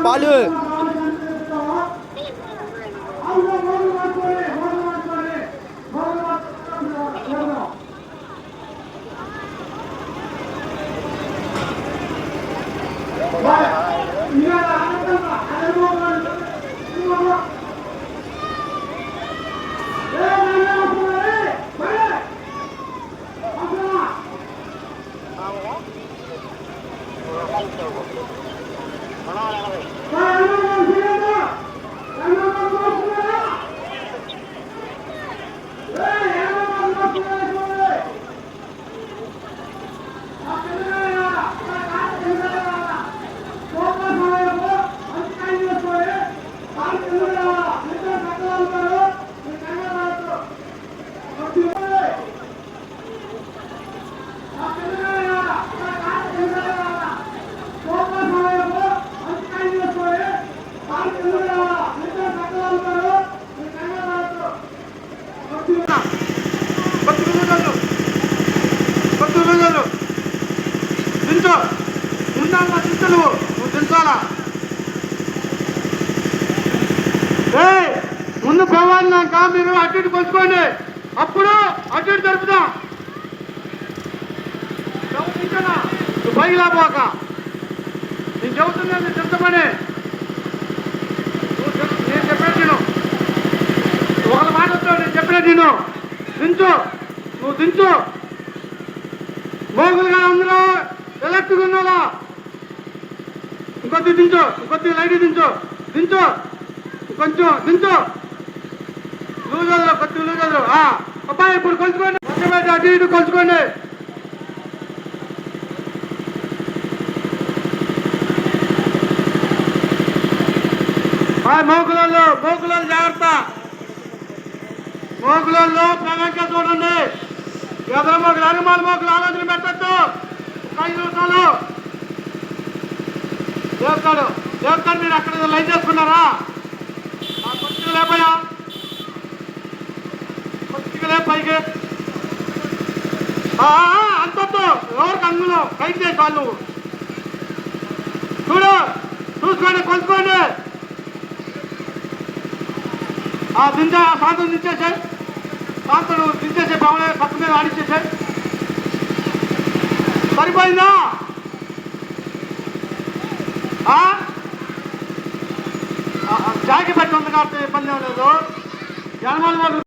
పాలు ముందు పోవాలన్నాక మీరు అటు ఇటు కొలుచుకోండి, అప్పుడు అటు ఇటు జరుపుదాం. నువ్వు పైలా పోక నేను చెబుతున్నాను, చెప్తామని నేను చెప్పినట్టు నేను ఒకళ్ళ మాట వస్తావు, నేను చెప్పినట్టు నేను దించు, నువ్వు దించు. మోగులుగా అందులో ఎలక్ట్రిక్ ఉన్నదా ఇంకొద్ది దించు, ఇంకొద్ది లైట్ దించు, దించు కొంచెం దించు, లూజలు కొద్ది లూజలు. అబ్బాయి ఇప్పుడు కొలుచుకోండి, పక్కబెట్టి అటు ఇటు కొలుచుకోండి. మోకులలో జాగ్రత్త, మోకులలో ప్రణాళిక చూడండి. ఎదురు మోకులు అనుమాన మోకులు ఆలోచన పెట్టద్దు. 5 నిమిషాలు దేవతాడు మీరు అక్కడ లైన్ చేసుకున్నారా? కొద్దిగా లేపయా, కొద్దిగా లేపు పైకి. అంతొద్దు, ఎవరికి అందులో కైట్ చేసి వాళ్ళు చూసుకోండి, కొలుసుకోండి. దించా సాంతం దించేసాయి, సాంతం దించేసే బాగా పక్క మీద ఆడిచ్చేసాయి. సరిపోయిందా? జాకి పెట్టి ఉంది కాబట్టి ఇబ్బంది ఏం లేదు. జనమల్